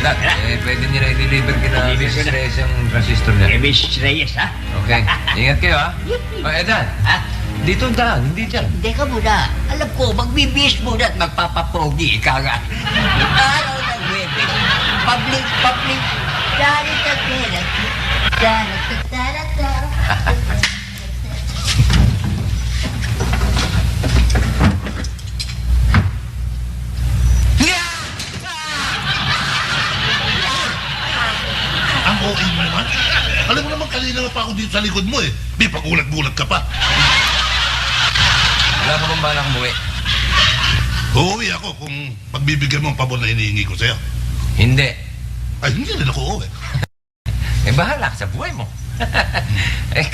Dad, pwede niyo na i-deliver kina Mrs. Reyes yung transistor niya. Mrs. Reyes, ha? Okay. Ingat kayo, ha? O, Dad. Ha? Dito daan, hindi dyan. Hindi ka muna. Alam ko, magbibis muna at magpapapogi ka nga. Araw ng Webes. Public. Ang okay mo naman. Alam mo naman, kanina pa ako dito sa likod mo eh. May pagulat-gulat ka pa. Wala ka bang balak umuwi? Uuwi ako kung pagbibigyan mo ang pabor na hinihingi ko sa'yo. Hindi. Ay, hindi rin ako uuwi. Bahala ka sa buhay mo.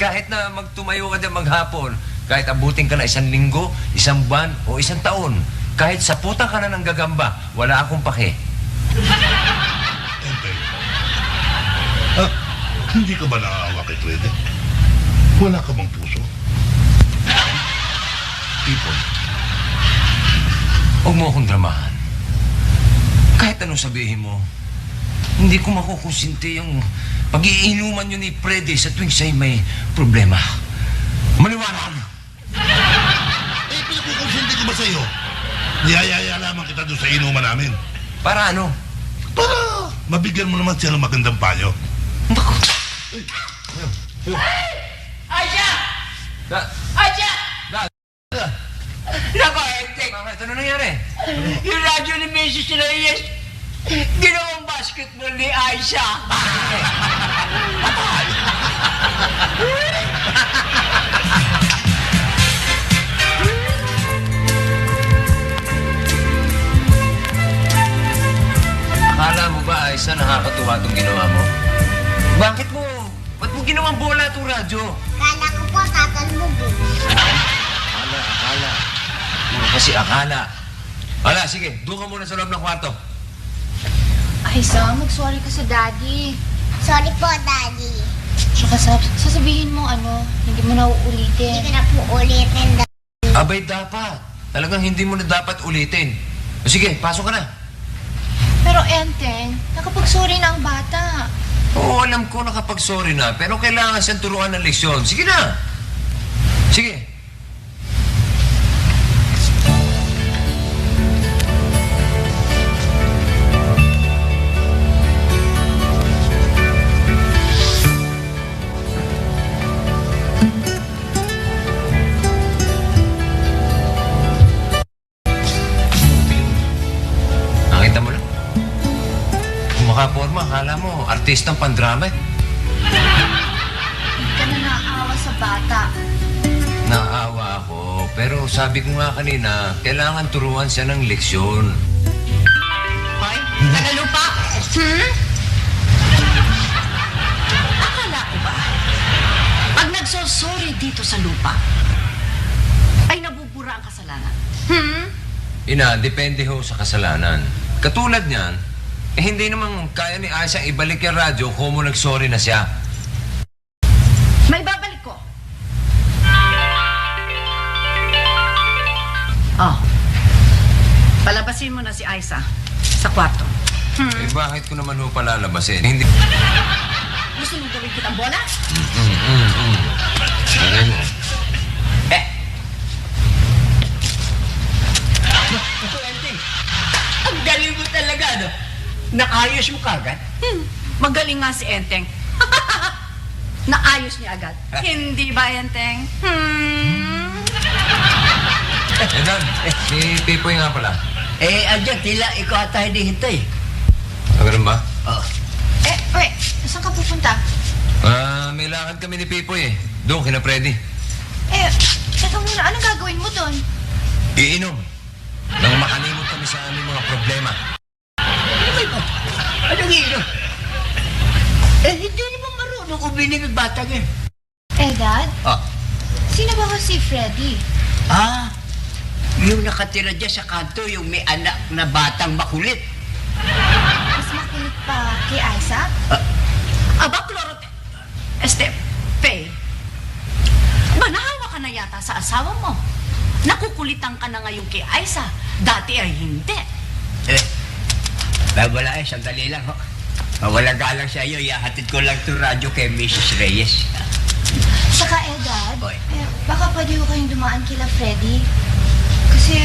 Kahit na magtumayo ka din maghapon, kahit abutin ka na 1 linggo, 1 buwan, o 1 taon, kahit saputan ka na ng gagamba, wala akong pake. Enteng. Hindi ka ba naawa kay Freddy? Wala ka bang puso? People, huwag mo akong dramahan. Kahit anong sabihin mo, hindi ko makukonsinti yung pag-iinuman nyo ni Freddy sa tuwing siya'y may problema. Maniwala ka na. Pinagkukonsinti ko ba sa'yo? Niyayaya lamang kita doon sa inuman namin. Para ano? Para mabigyan mo naman siya ng magandang payo. Naku. Aisha! Da- Aisha! da- Nako, Entek! Bakit? Ano nangyari? Yung radyo ni Mrs. Reyes, ginawang basketball ni Aisha. Akala mo ba, Aisa, nakakatuwa itong ginawa mo? Bakit mo? Ba't mo ginawang bola itong radyo? Kala ko po tatalbog eh. Akala. Puro kasi akala. Hala, sige, doon ka muna sa loob ng kwarto. Aisa, mag-sorry ka sa daddy. Sorry po, daddy. Tsaka sasabihin mo hindi mo na uulitin. Hindi ko na po ulitin, daddy. Abay, dapat. Talagang hindi mo na dapat ulitin. O sige, pasok ka na. Pero Enteng, nakapag-sorry na ang bata. Oo, alam ko nakapag-sorry na, pero kailangan siyang turuan ng leksyon. Sige na. Sige. Nakita mo lang? Kung makaporma, akala mo, artistang pandrama eh. Hindi ka na naawa sa bata. Naawa ako, pero sabi ko nga kanina, kailangan turuan siya ng leksyon. Hoy, Tagalupa! Akala ko ba, pag nagsosorry dito sa lupa, ay nabubura ang kasalanan? Ina, depende ho sa kasalanan. Katulad niyan, hindi naman kaya ni Aisha ibalik yung radyo kung mo nag-sorry na siya. May babalik ko. Oh, palabasin mo na si Aisa sa kwarto. Eh, bakit ko naman ho palalabasin? Hindi... Gusto mong gawin kitang bola? Ano mo? Ang galing mo talaga, no? Nakayos mo kagad. Magaling nga si Enteng. Naayos niya agad. Hindi ba, Enteng? Dad, si Pipoy nga pala. Andyan, tila ikaw at tayo hintay. Ganun ba? Oh. Wait, saan ka pupunta? May lakad kami ni Pipoy eh. Doon, kina Freddy. Teka muna, anong gagawin mo doon? Iinom. Nang makalimot kami sa aming mga problema. Anong ino? Hindi naman marunong umiling ang batang eh. Dad? Ah. Sino ba kasi Freddy? Yung nakatira dyan sa kanto, yung may anak na batang makulit. Mas makulit pa kay Aisa? Aba, Clorot... Faye. Ba, nahawa ka na yata sa asawa mo. Nakukulitan ka na ngayon kay Aisa. Dati ay hindi. Wala eh, sandali lang ho. Walang galang sa iyo, ihahatid ko lang to radyo kay Mrs. Reyes. Saka Edad, Oy. baka pwede ko kayong dumaan kila Freddy. Kasi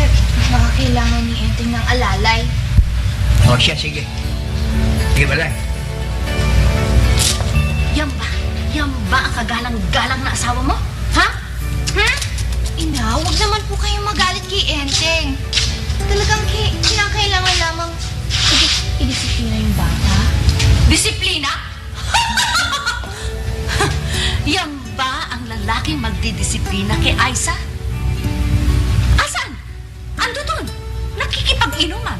baka kailangan ni Enteng ng alalay. O siya, sige. Sige balay. Yan ba? Yan ba ang kagalang-galang na asawa mo? Ha? Ha? Ina, huwag naman po kayong magalit kay Enteng. Talagang kailangan lamang i-disiplina yung bata. Disiplina? Yan ba ang lalaking magdidisiplina kay Aiza? Asan? Ando doon. Nakikipag-inuman.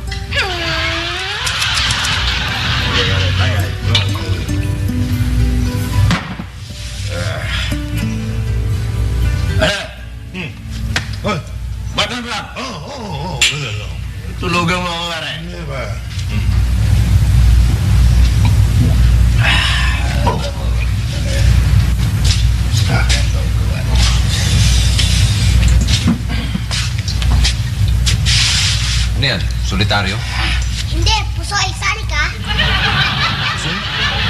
Hoy! Batang Rap, Oo. tulugan mo ako pare. Hindi ba? Ano yan? Solitaryo? Hindi, pusoy, sali ka. Pusoy?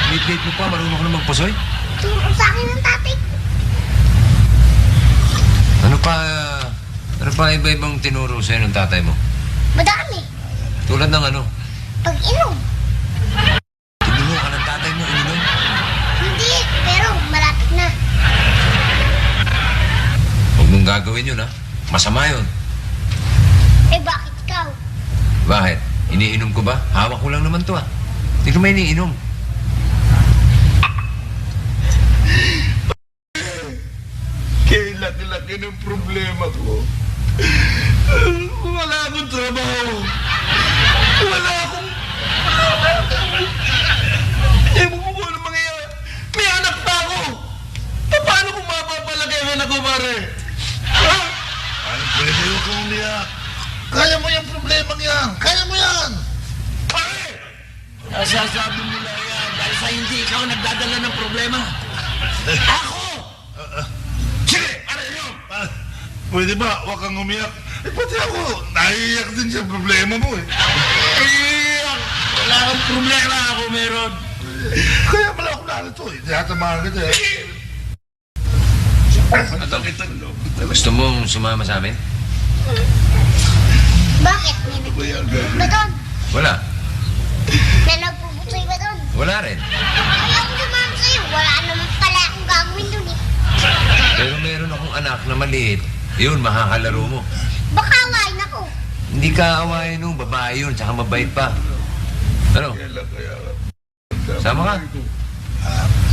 Late-late mo pa, marunong ka na magpusoy? Turo sa akin ng tatay ko. Ano pa iba-ibang tinuro sa'yo ng tatay mo? Madami. Tulad ng ano? Pag-inom. Tinuro ka ng tatay mo, ininom? Hindi, pero malapit na. Huwag mong gagawin yun, ha? Masama yun. Eh, bakit ikaw? Bakit? Iniinom ko ba? Hawak ko lang naman to, ha? Hindi ko may iniinom. Kaya laki-laki ng problema ko. Wala akong trabaho. Wala akong... Eh, mo kung ano mangyayari. May anak pa ako. Paano kung mapapalagay ang anak ko, pare? Ha? Ano, pwede yung kung umiyak. Kaya mo yung problemang yan. Kaya mo yan. Pare! Nasasabi mo lang yan dahil sa hindi ikaw nagdadala ng problema. Ako! Sige! Ano yun? Pwede ba? Huwag kang umiyak. Eh, pati ako. Naiiyak din sa problema mo eh. Iyak! Wala kang problema ako meron. Kaya pala ako narito eh. Tiyatamahan kita eh. Gusto mong sumama sa amin? Bakit? May nagpupusoy ba doon? Wala. Na nagpupusoy ba doon? Wala rin. Ayaw ko naman sa'yo. Wala naman pala akong gagawin doon eh. Pero meron akong anak na maliit. Yun, makakalaro mo. Baka awayin ako. Hindi ka awayin nung babae yun, tsaka mabait pa. Ano? Sama ka?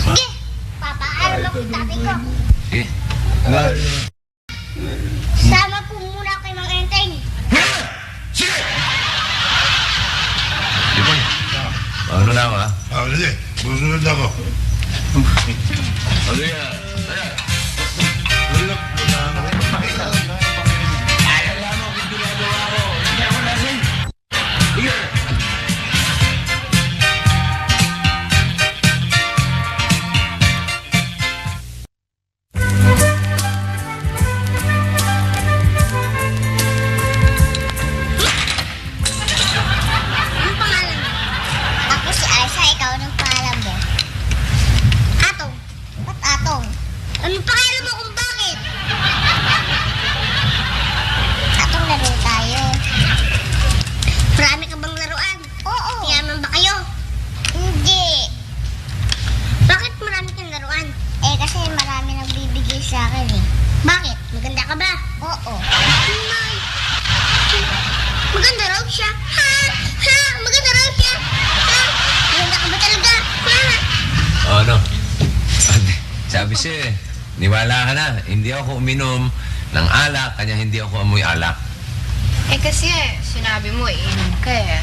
Sige, papaalam ako sa tatay ko. Sige. Sama po muna kay Mang Enteng. Sige! Di ba? Ano na ako, ha? Sige. Susunod ako. Ano yan? Alam mo kung ginagawa ko. Hindi ako lasing. Sige! Anong pangalan mo? Ako si Aiza, ikaw anong pangalan mo? Atong. Ba't Atong? Anong pangalan mo kung bakit? Atong, laro tayo. Marami ka bang laruan? Oo. Yaman ba kayo? Hindi. Bakit marami kang laruan? Eh, kasi marami nagbibigay sa akin eh. Bakit? Maganda ka ba? Oo. Nay. Maganda raw siya. Ha? Ha? Maganda raw siya. Ha? Maganda ka ba talaga? Ha? Ano? Sabi siya, niwala ka na. Hindi ako uminom ng alak, kanya hindi ako amoy alak. Eh kasi, sinabi mo, iinom ka eh.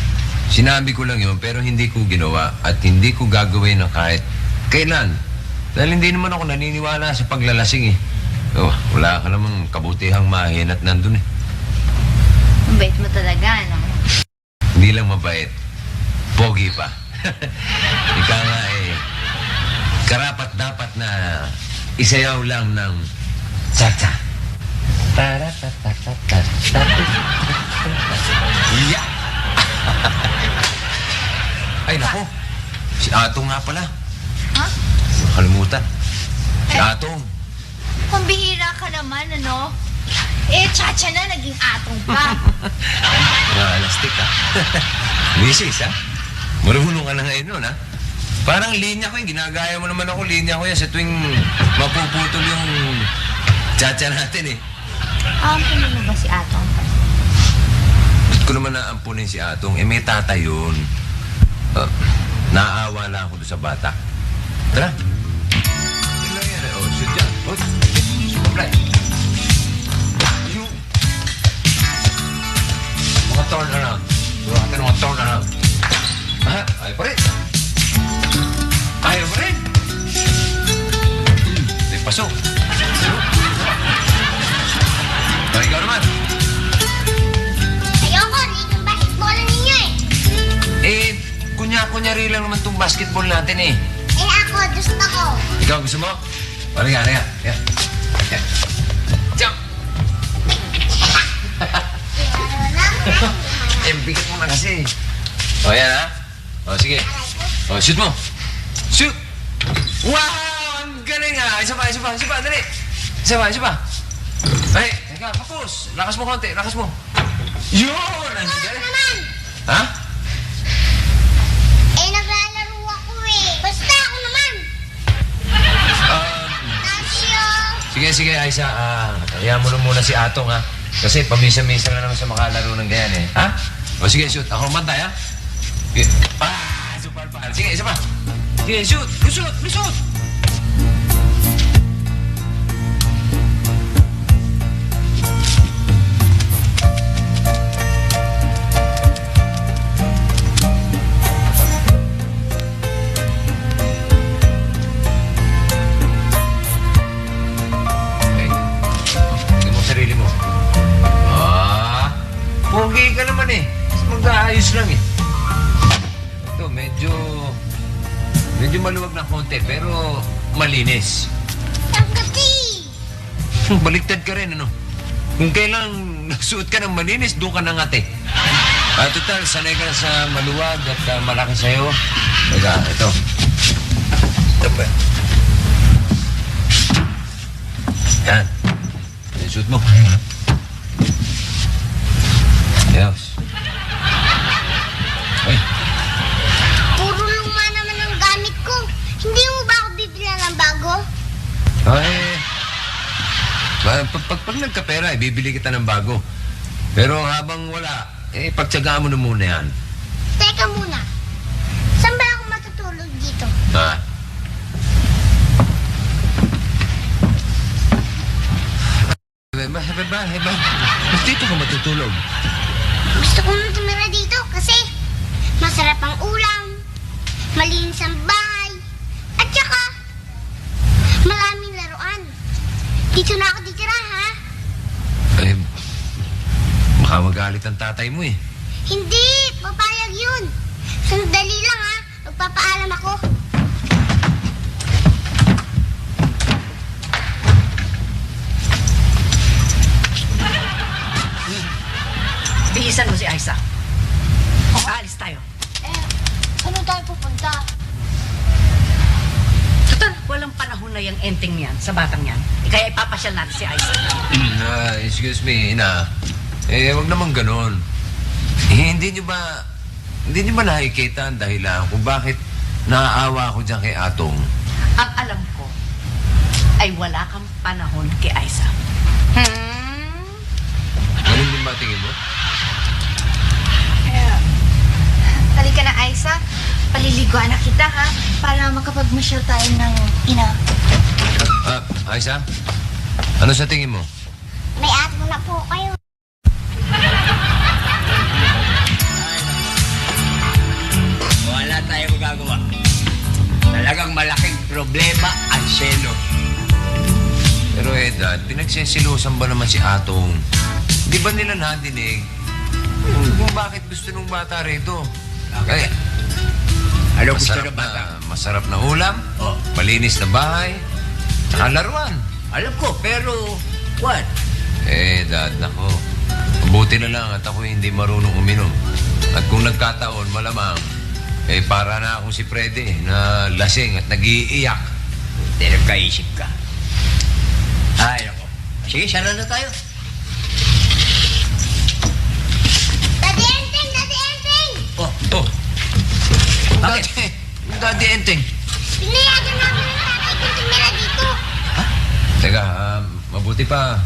Sinabi ko lang yun, pero hindi ko ginawa at hindi ko gagawin na kahit kailan. Dahil hindi naman ako naniniwala sa paglalasing eh. Oh, wala ka namang kabutihang mahin at nandun eh. Ang bait mo talaga, no? Hindi lang mabait. Pogi pa. Ika nga eh, karapat dapat na isayaw lang ng cha-cha. Yeah! Ay, nako. Si Atong nga pala. Ha? Nakalimutan. Si Atong. Pambihira ka naman, ano? Eh, Chacha na, naging Atong pa. Elastic, ha? Misis, ha? Marunong ka na ngayon nun, ha? Parang linya ko yung ginagaya mo naman ako. Linya ko yan sa tuwing mapuputol yung Chacha natin, eh. Ampunin mo ba si Atong? Ba't ko naman naampunin si Atong? Eh, may tata yun. Naaawa lang ako doon sa bata. Tara. Yun lang yan, eh. Oh, shoot yan. Oh, supply. You. Mga turn around. Mga turn around. Ah, ayaw pa rin. Ayaw pa rin. May pasok. Ay, ikaw naman. Ayoko, rin yung basketball ninyo eh. Eh, kunya-kunyari lang naman itong basketball natin eh. Eh ako, gusto ko. Ikaw gusto mo? Halika. Yeah. Jump! Eh, bigat mo na kasi. O, yan ha? O, sige. O, shoot mo. Shoot! Wow! Ang galing ha! Isa pa, dali! Isa pa. Ay, teka, focus! Lakas mo konti, lakas mo. Yun! Ang galing! Naman, Ha? eh naglalaro ako eh. Basta ako naman. Tasyo. Sige, Aisa. Hayaan mo na muna si Atong, ha? Kasi pamisa-misa na naman siya makalaro ng ganyan, eh. Ha? O, sige, shoot. Ako mantay, ha? Sige. Super pa. Sige, isa pa. Sige, shoot. Shoot. Okay. Tingnan mo ang sarili mo. Pogi ka naman eh. Mag-aayos lang eh. Ito, medyo maluwag na konti, pero malinis. Ang gati. Baliktad ka rin, ano? Kung kailang nagsuot ka ng malinis, doon ka nangate. Total, sanay ka na sa maluwag at malaki sa'yo. Teka, ito. Ito ba? Yan. Yan, suot mo. Yes. Ay, Puro luma naman ang gamit ko. Hindi mo ba ako bibila ng bago? pag nagkapera, bibili kita ng bago. Pero habang wala, pagtsagaan mo na muna yan. Teka muna. Saan ba ako matutulog dito? Ha? Ba't dito ka matutulog? Gusto ko na tumira dito kasi masarap ang ulam, malinis ang bahay, at saka maraming laruan. Dito na ako titira, ha? Baka magalit ang tatay mo eh. Hindi, papayag yun. Sandali lang, ha? Magpapaalam ako. Bihisan mo si Aisa. Aalis tayo. Ano tayo pupunta? Total, walang panahon na yung enteng yan sa batang yan. Kaya ipapasyal natin si Aisa. Excuse me, ina. Wag naman ganon. Hindi nyo ba nakikita ang dahilan kung bakit naaawa ako dyan kay Atong? Ang alam ko ay wala kang panahon kay Aisa. Ganun din ba tingin mo? Halika na, Aisa. Paliliguan na kita, ha? Para makapagmasyal tayo ng ina. Aisa? Ano sa tingin mo? May ato na po kayo. Wala tayong magagawa. Talagang malaking problema ang selo. Pero Dad, pinagsisilusan ba naman si Atong? Di ba nila nadinig kung bakit gusto nung bata rito? Bakit? Ano gusto ng bata? Masarap na ulam, Oh. malinis na bahay, tsaka laruan. Alam ko, pero what? Dad, nako. Mabuti na lang at ako hindi marunong uminom. At kung nagkataon, malamang, Eh, para na akong si Freddy na lasing at nag-iiyak. Hindi nagkaisip ka. Ay, ako. Sige, sara na tayo. Daddy Enteng! Daddy Enteng! Oh, Oh, bakit? Daddy Enteng. Pinayagan namin ng tatay kong tumira dito. Teka, mabuti pa.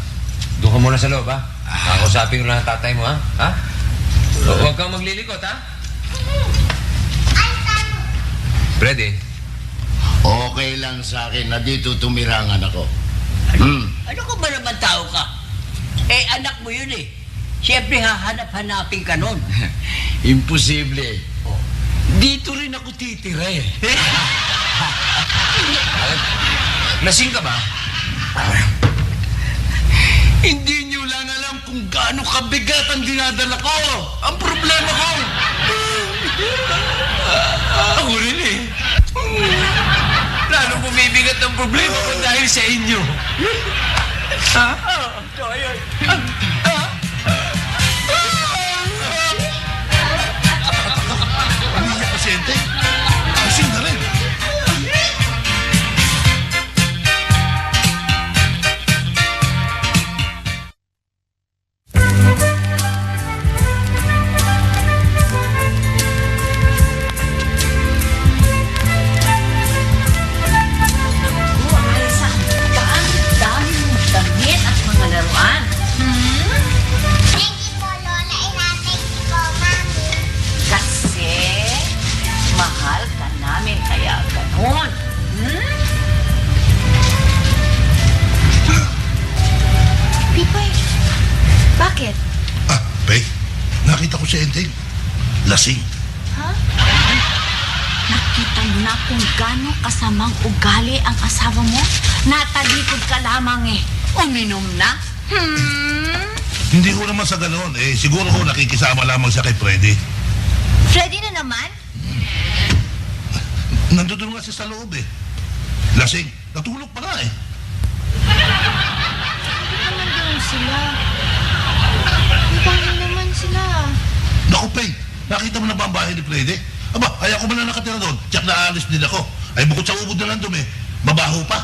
Doon ka muna sa loob, ha? Kakusapin ko lang ang tatay mo, ha? Ha? Huwag kang maglilikot, ha? Ay, tama. Freddy, Okay lang sa akin na dito tumira ang anak ko. Ano ka ba naman tao ka? Eh, anak mo yun eh. Siyempre, hahanap-hanapin ka nun. Imposible. Dito rin ako titira eh. lasing ka ba? Hindi nyo lang alam kung gaano kabigat ang dinadala ko. Ang problema ko. Ako rin eh. Lalo bumibigat ang problema ko dahil sa inyo. Ha? Umiyak pasyente. Lasing na rin. Ayos ang dami mong damit at mga laruan. Thank you po, Lola. Thank you po, Mami. Kasi mahal ka namin kaya ganun. Pipoy, bakit? Ah, Pei, nakita ko si Enteng. Lasing. Nakita mo na kung gaano kasamang ugali ang asawa mo? Natalikod ka lamang eh. Uminom na? Hindi ko naman sa ganoon. Eh, siguro ko nakikisama lamang siya kay Freddy. Freddy na naman? Nandun nga siya sa loob eh. Lasing. Natulog pa nga eh. Naman doon sila. Paano naman sila? Naku, Pei, nakita mo na ba ang bahay ni Freddy? Aba, ayaw ko man na nakatira doon. Tiyak na aalis din ako. Ay, bukod sa ubod na lang dumi, mabaho pa.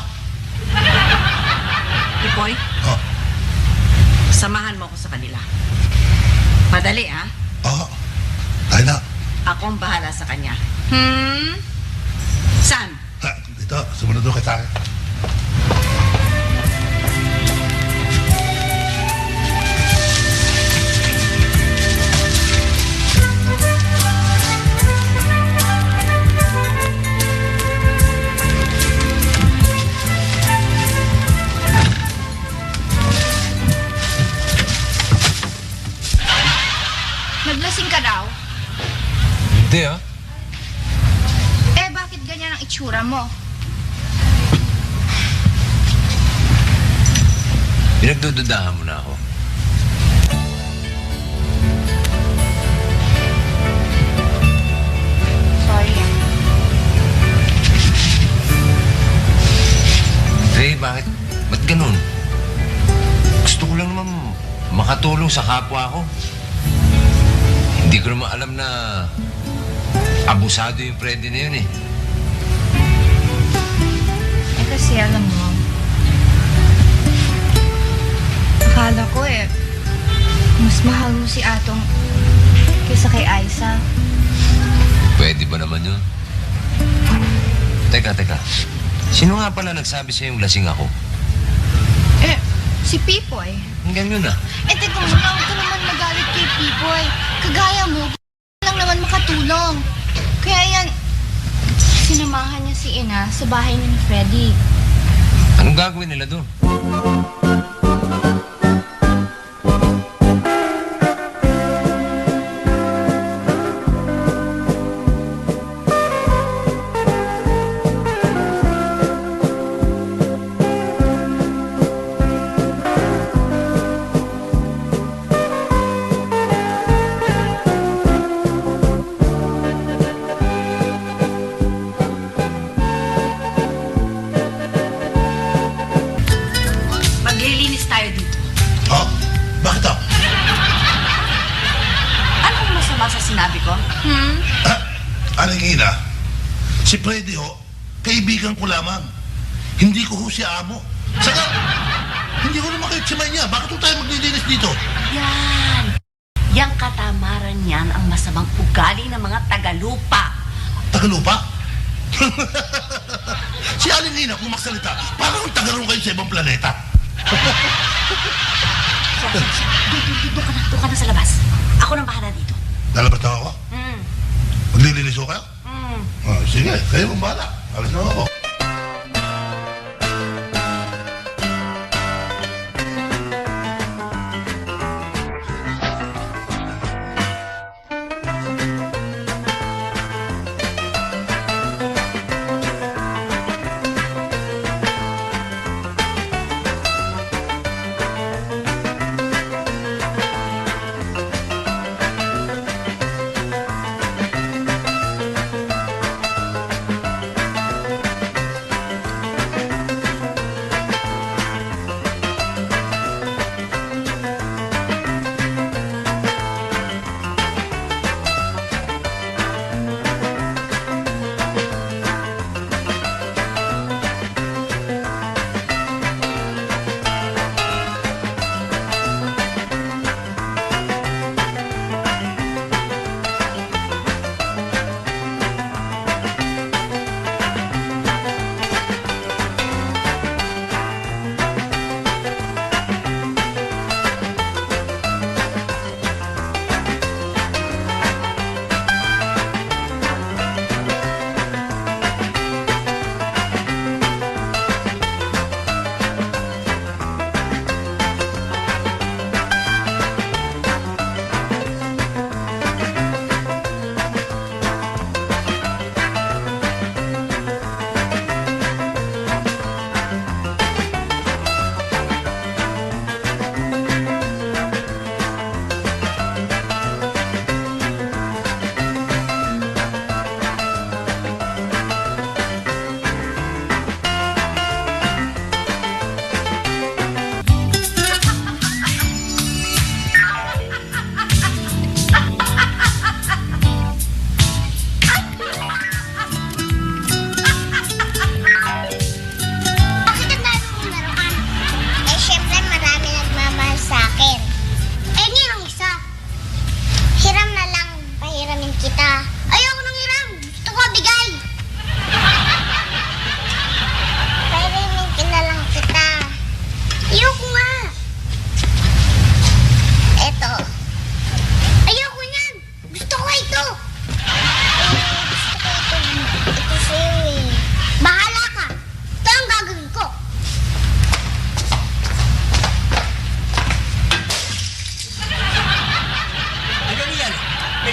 Pipoy, Oh, samahan mo ako sa kanila. Madali ah. tayo na. Akong bahala sa kanya. Saan? Ha, dito, sumunod doon kay Taka. Naglasing ka daw? Hindi, ha? Eh, bakit ganyan ang itsura mo? Pinagdududahan mo na ako. Sorry ah. Ray, bakit? Ba't ganun? Gusto ko lang naman makatulong sa kapwa ko. Hindi ko naman alam na abusado yung Freddy na yun eh. Eh kasi alam mo, akala ko mas mahal mo si Atong kaysa kay Aiza. Pwede ba naman yun? Teka. Sino nga pala nagsabi sa'yo yung lasing ako? Eh, si Pipoy. Hanggang yun ah. Eh, teka muna, huwag ka naman magalit kay Pipoy. Kagaya mo, lang naman makatulong. Kaya yan, sinamahan niya si Ina sa bahay ni Freddy. Anong gagawin nila doon? Ina, si Freddy ho, kaibigan ko lamang. Hindi ko ho siya amo. Saka, hindi ko naman kayo tsimay niya. Bakit ho tayo maglilinis dito? Yan. Yang katamaran niyan ang masamang ugali ng mga tagalupa. Tagalupa? Si Aling Ina, kung magsalita, parang tagalong kayo sa ibang planeta. Doon ka na sa labas. Ako nang bahala dito. Lalabas na ako? Maglilinis ho kayo? Sige, kayo ang bahala. Alas na ako.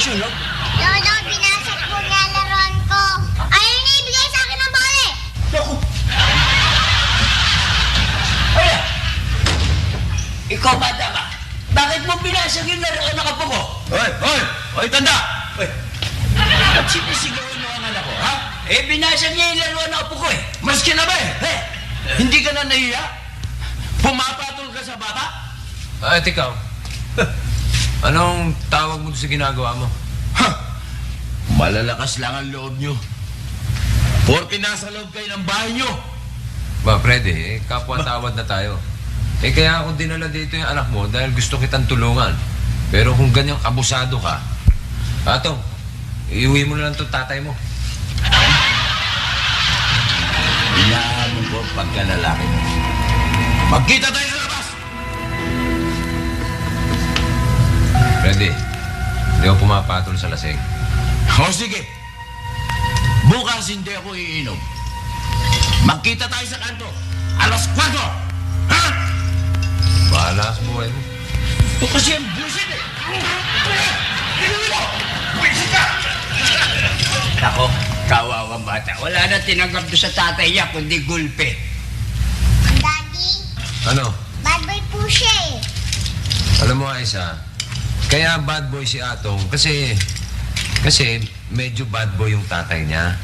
sunog? Lolo, binasag po niya laruan ko. Ayaw niya ibigay sa akin ang bola eh. Naku! Ay! Ikaw, bata ba? Bakit mo binasag yung laruan ng apo ko? Hoy! Hoy! Hoy, tanda! Ay! Ba't sinisigawan mo ang anak ko, ha? Eh, binasag niya yung laruan ng apo ko eh. Maski na ba eh? Eh, Hindi ka na nahiya? Pumapatol ka sa bata? At ikaw, anong tawag mo sa ginagawa mo? Ha! Malalakas lang ang loob nyo. Porke nasa loob kayo ng bahay nyo. Ba, Freddy, kapwa-tawad na tayo. Eh, kaya ako dinala dito yung anak mo dahil gusto kitang tulungan. Pero kung ganyang abusado ka, Atong, iuwi mo na lang itong tatay mo. Inaamon ko pagka lalaki mo. Magkita tayo sa labas! Freddy, hindi ako pumapatol sa lasing. O sige. Bukas hindi ako iinom. Magkita tayo sa kanto. Alas 4! Ha? Bahala sa buhay mo. Ito kasi ang bullshit eh. Inuwi mo! Bullshit ka! Ako, kawawang bata. Wala na tinanggap doon sa tatay niya, kundi gulpe. Daddy, Ano? bad boy po siya eh. Alam mo, Aisa, kaya bad boy si Atong kasi medyo bad boy yung tatay niya.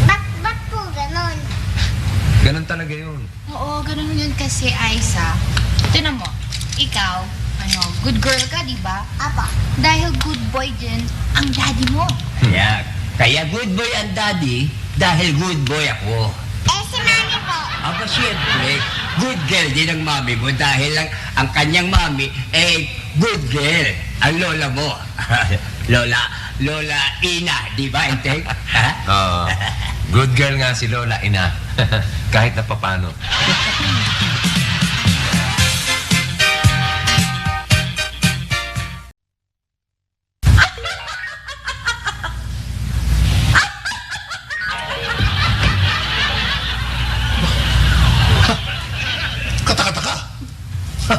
Ba't po ganon? Ganun talaga yun. Oo, ganun yun kasi, Aiza. Tinan mo, ikaw, good girl ka, di ba? Apa. Dahil good boy din ang daddy mo. Kaya good boy ang daddy dahil good boy ako. Eh, si mami po. Aba, siyempre, good girl din ang mami mo dahil ang kanyang mami, good girl. Ang lola mo. Lola Ina, di ba, Enteng? Ha? Oo. Good girl nga si Lola, ina. Kahit na papano. Kataka-taka. Ha,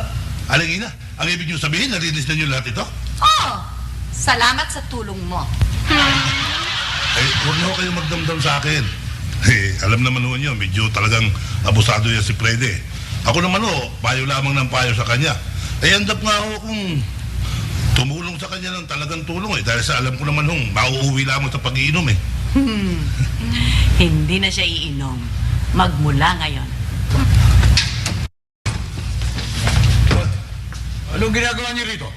Aling Ina, ang ibig niyo sabihin, narinis na niyo lahat ito? Oh, salamat sa tulong mo. Huwag na ho kayong magdamdam sa akin. Alam naman ho niyo, medyo talagang abusado yan si Freddy. Ako naman ho, payo lamang ng payo sa kanya. Andap nga ho kung tumulong sa kanya ng talagang tulong dahil sa alam ko naman hong mauuwi lamang sa pag-iinom Hindi na siya iinom. Magmula ngayon. Anong ginagawa niyo rito?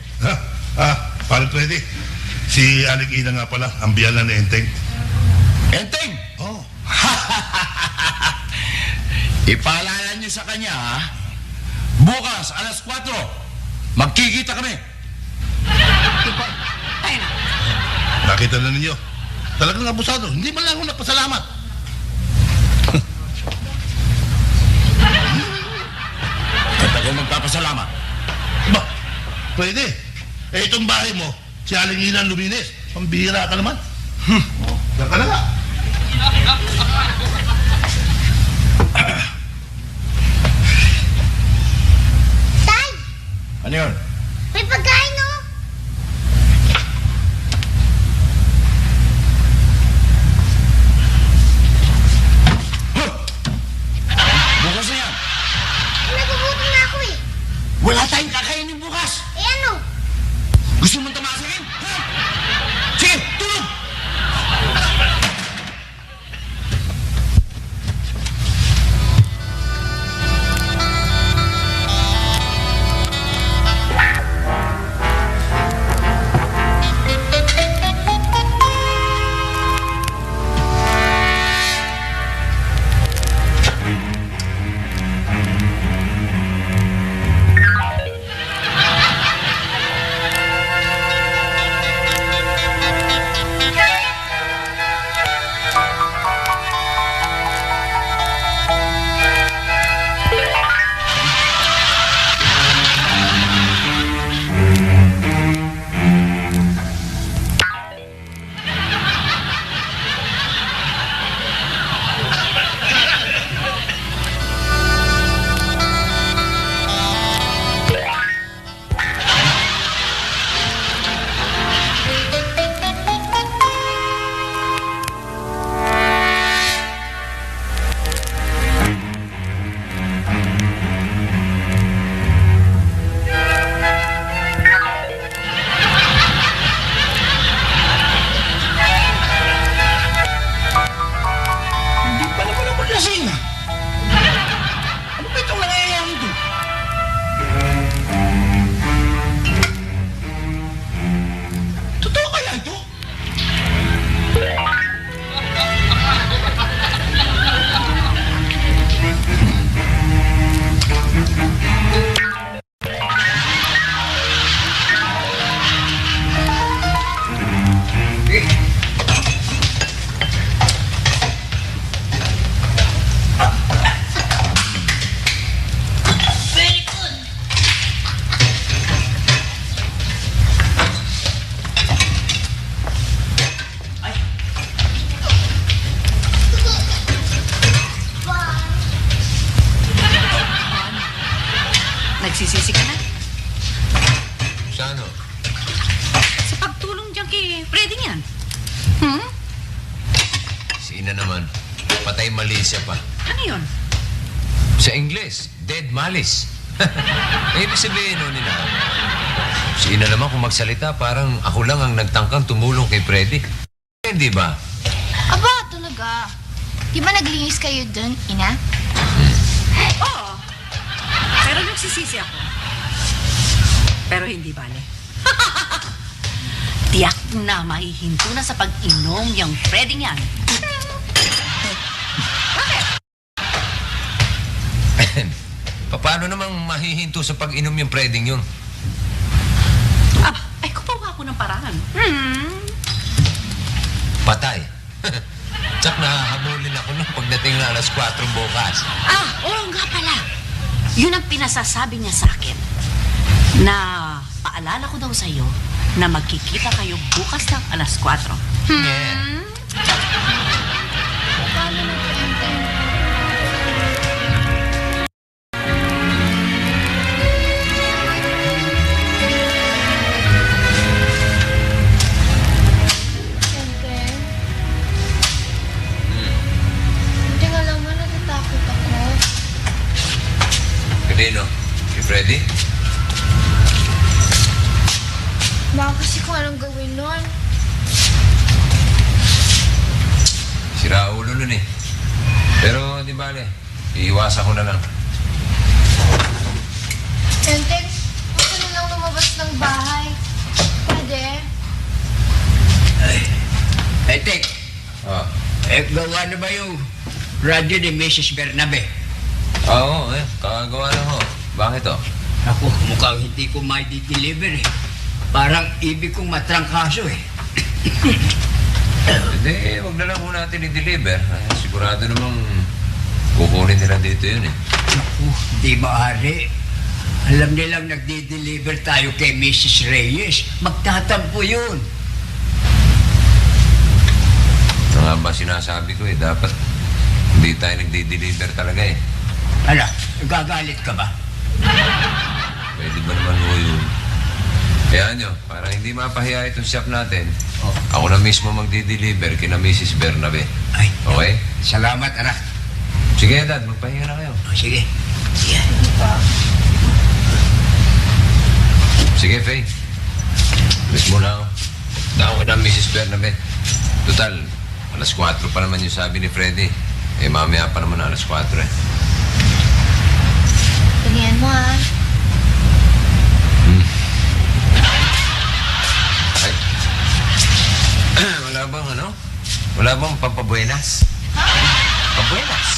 Parang Freddy, si Aling Ina nga pala, ang biyala ni Enteng. Enteng! Oh. Ipaalala niyo sa kanya, ha? Bukas, alas 4, magkikita kami. Tipo, tayo na. Nakita na ninyo. Talagang abusado. Hindi man lang ako nagpasalamat. At ako magpapasalamat. Ba, pwede. Itong bahay mo, si Aling Ina ang luminis. Pambihira ka naman. Diyan ka na nga. Tay, Ano yun? may pagkain, no? Bukas na yan. Nagugutom na ako eh. Wala tayong kakainin bukas. Eh, ano? Gusto mong tamasakin? Ha? Sige, tulog! Nagsisisi ka na? Sa ano? Sa pagtulong dyan kay Freddy niyan. Si ina naman. Patay malisya pa. Ano yun? Sa Ingles, dead malice. Ibig sabihin nun nila. Si ina naman kung magsalita, parang ako lang ang nagtangkang tumulong kay Freddy. Hindi ba? Aba, talaga. Di ba naglinis kayo dun, ina? Oo. Pero nagsisisi ako. Pero hindi bale. Tiyak na mahihinto na sa pag-inom yung Freddy yan. Paano namang mahihinto sa pag-inom yung preding yun? Aba, ay kumawa ako ng paraan. Patay. Tsak nahahabulin ako nung pagdating na alas 4 bukas. Oo nga pala. Yun ang pinasasabi niya sa akin. Na paalala ko daw sa'yo na magkikita kayo bukas ng alas 4. Yeah. Paano na po, Enteng? Enteng? Enteng, alam mo, natatakot ako. Kanino? Si Freddy? Baka kasi kung anong gawin nun. Sira ulo nun eh. Pero di bale, iiwasan ko na lang. Enteng, gusto na lang lumabas ng bahay. Pwede? Tek, Ah. gawa na ba yung radyo ni Mrs. Bernabe? Oo, kakagawa lang ho. Bakit oh? Ako, mukhang hindi ko may deliver eh. Parang ibig kong matrangkaso eh. Hindi, wag na lang ho natin i-deliver. Sigurado namang kukunin nila dito yun eh. Naku, di maaari. Alam nilang nagdi-deliver tayo kay Mrs. Reyes. Magtatampo yun. Ito nga ba sinasabi ko eh, dapat hindi tayo nagdi-deliver talaga eh. Ala, gagalit ka ba? Pwede ba naman ho yun? Kaya nyo, para hindi mapahiya itong shop natin, Oh. ako na mismo magdi-deliver kina Mrs. Bernabe. Ay, Okay? salamat, anak. Sige, Dad, magpahinga na kayo. O, sige. Sige. Sige, Faye. Alis mo na ako. Daan ko na Mrs. Bernabe. Total, alas 4 pa naman yung sabi ni Freddy. Eh, mamaya pa naman alas 4 eh. Tingnan mo ah. Ay. Wala bang ano? Wala bang pampabuenas? Pampabuenas?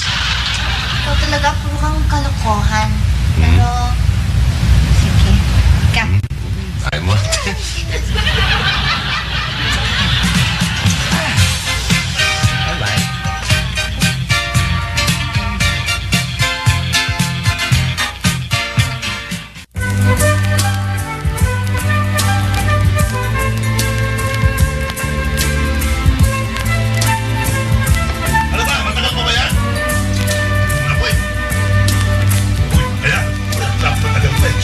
Ikaw talaga puro kang kalokohan. Pero, sige. Ka. Ay mo. Bye-bye. Ano ba? Matagal pa ba yan? Ako eh. Uy, kaya. Matagal pa eh.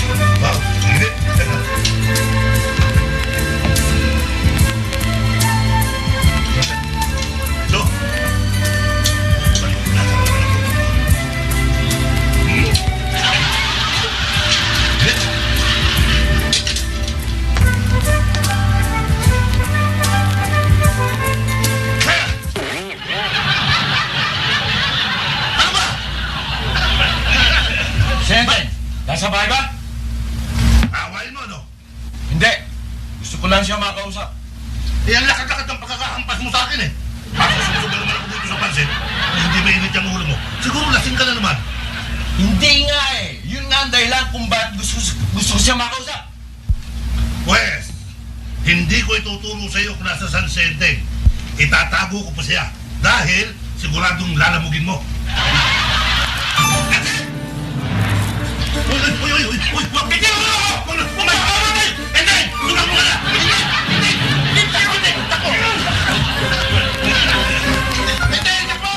Wow, init. So? Senten, nasa bahay ba? Awain mo, no? Hindi. Gusto ko lang siya makausap. Eh, ang lakad-lakad ng pagkakahampas mo sa akin eh. Ako susugal naman ako dito sa pansit. Hindi mainit yung ulo mo. Siguro lasing ka na naman. Hindi nga eh. Yun nga ang dahilan kung bakit gusto ko siya makausap. Pwes, hindi ko ituturo sa iyo kung nasa San Sente. Itatago ko pa siya. Dahil siguradong lalamugin mo. Uy, uy, uy, uy, uy, uy, wag bigyan mo ako! Uy, hindi! Tulak mo ka na! Hindi! Hindi! Hindi! Hindi! Tako! Hindi! Tako!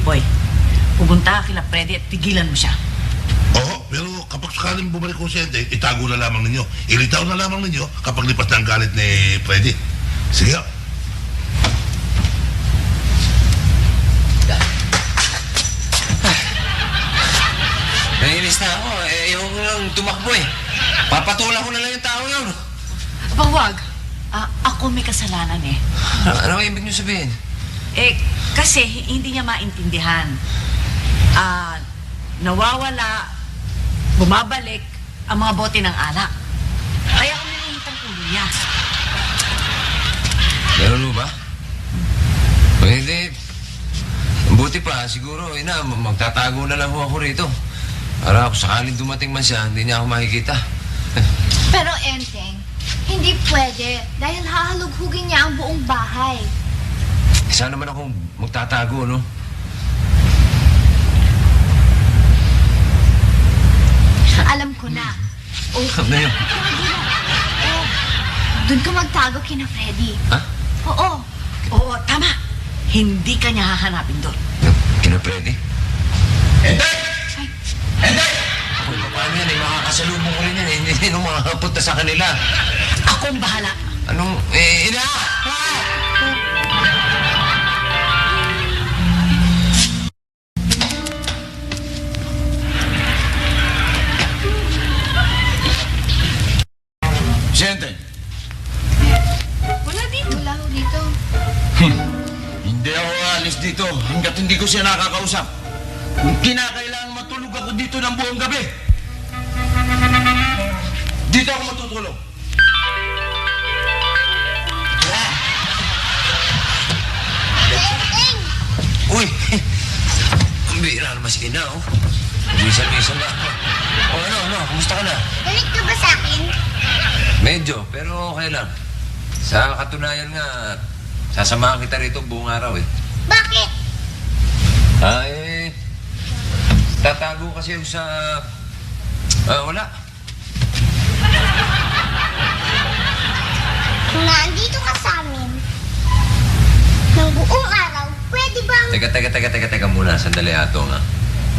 Pipoy. Pupunta ka kila Freddy at pigilan mo siya. Oo, pero kapag sakaling bumalik ko siya, itago na lamang ninyo. Ilitaw na lamang ninyo kapag lipas na ang galit ni Freddy. Sige. Naiinis na ako. Yung lang tumakbo eh. Papatulan ko na lang yung tao yun. Aba, wag. Ako may kasalanan eh. Ano ang ibig niyo sabihin? Kasi hindi niya maintindihan. Nawawala, bumabalik ang mga bote ng alak. Kaya umiinit ang ulo niya. Ganun mo ba? Hindi. Buti pa, siguro, magtatago na lang ako rito. Para kung sakaling dumating man siya, hindi niya ako makikita. Pero Enteng, hindi pwede dahil hahalughugin niya ang buong bahay. Sana naman akong magtatago, no? Alam ko na. Ano yun? Doon ka magtago kina Freddy. Ha? Oo. Oo, tama. Hindi ka niya hahanapin doon. Kina Freddy? Enteng! Enteng! Ako, paano yan? Makakasalubong ko rin yan. Hindi nung makapunta sa kanila. Akong bahala. Anong, ina! Si Enteng. Wala dito. Wala ho dito. Hindi ako alis dito hanggat hindi ko siya nakakausap. Kinakailangan matulog ako dito ng buong gabi. Dito ako matutulog. Enteng! Uy! Ang bihira naman si ina, oh. Minsan-minsan na ako. Ano? Kumusta ka na? Galit ka ba sa akin? Medyo, pero okay lang. Sa katunayan nga, sasamahan kita rito buong araw eh. Bakit? Tatago kasi ako sa... wala. Kung naandito ka sa amin, ng buong araw, pwede bang... Teka muna, sandali ato nga.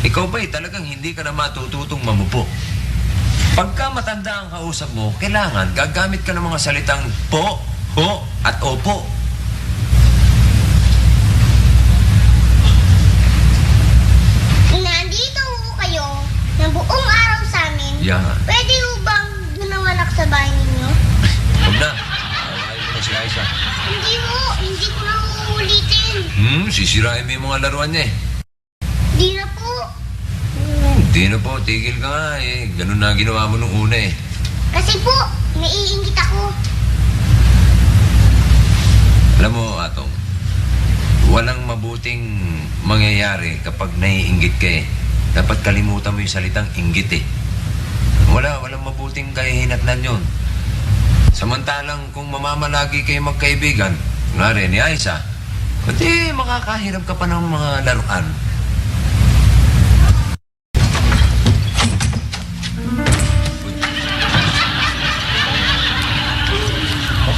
Ikaw ba'y talagang hindi ka na matututong mamupo? Pagka matanda ang kausap mo, kailangan gagamit ka ng mga salitang po, ho, at opo. Kung naandito ho kayo, ng buong araw sa amin, Yeah. pwede ho bang gumanganak sa bahay ninyo? Huwag na. Awayin mo na si Aisha. Hindi ko na uulitin. Sisirain mo yung mga laruan niya eh. Di na po. Hindi na po, tigil ka nga eh. Ganun na ginawa mo nung una eh. Kasi po, naiingit ako. Alam mo, Atong, walang mabuting mangyayari kapag naiinggit ka eh. Dapat kalimutan mo yung salitang inggit eh. Walang mabuting kahihinatnan yun. Samantalang kung mamamalagi kayo magkaibigan, nga rin ni Aisha, pati makakahiram ka pa ng mga laruan.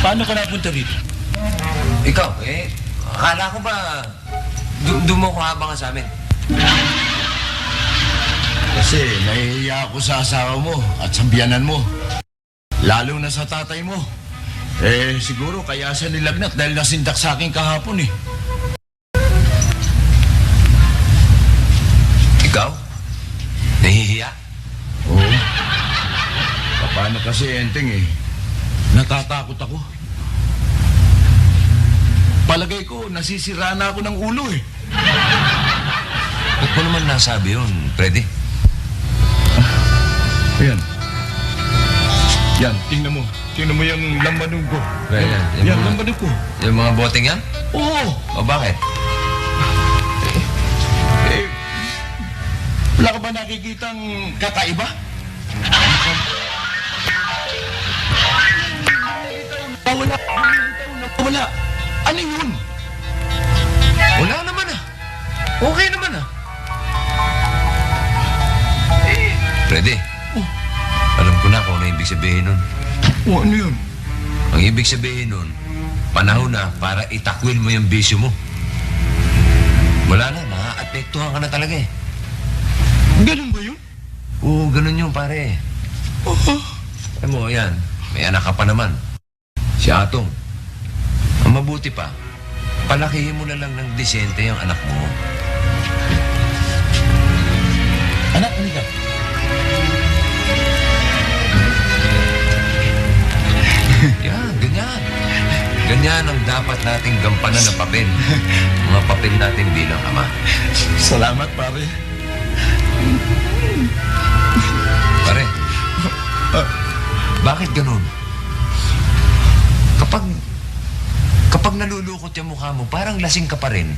Paano ka napunta rito? Ikaw, akala ko ba doon mo ko habangan sa amin? Kasi nahihiya ako sa asawa mo at sa biyanan mo. Lalo na sa tatay mo. Siguro kaya siya nilagnat dahil nasindak sa akin kahapon eh. Ikaw? Nahihiya? Oo. Paano kasi, Enteng eh? Natatakot ako. Palagay ko, nasisira na ako ng ulo eh. Ba't mo naman nasabi yun, Freddy? Ayan. Yan, tingnan mo. Tingnan mo yung lambanog ko. Yan, Yan, lambanog ko. Yung mga boteng yan? Oo. O bakit? Wala ka ba nakikitang kakaiba? Wala. Ano yun? Wala naman ah. Okay naman ah. Freddy, alam ko na kung ano ibig sabihin nun. Ano yun? Ang ibig sabihin nun, panahon na para itakwil mo yung bisyo mo. Wala na, na-apekto naapektuhan ka na talaga eh. Ganun ba yun? Oo, ganun yun pare. Alam mo, yan. May anak ka pa naman. Si Atong. Ang mabuti pa, palakihin mo na lang ng disente ang anak mo. Anak, halika. Yan, ganyan. Ganyan ang dapat nating gampanan ng papel. Mga papel natin bilang ama. Salamat, pare. Pare, bakit ganun? Kapag nalulukot yung mukha mo, parang lasing ka pa rin.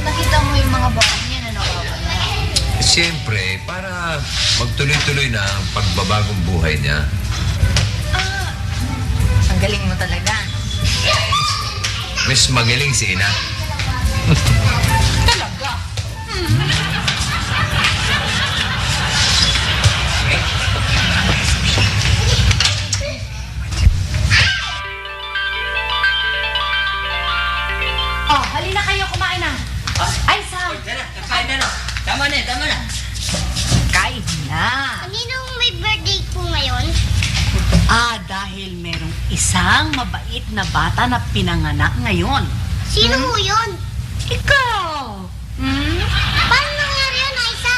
Nakita mo yung mga bata niya na nawawala. Siyempre, para magtuloy-tuloy na ang pagbabagong buhay niya. Ang galing mo talaga. Mas magaling si Ina. Talaga? Oh, halina kayo, kumain na. Ay, Sam, Kain na. Tama na. kain na. Kaninong may birthday po ngayon? Dahil merong isang mabait na bata na pinanganak ngayon. Sino ho yun? Ikaw! Hmm? Paano nangyari yun, Aisa?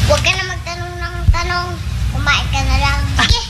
Huwag ka na magtanong ng tanong. Kumain ka na lang. Sige.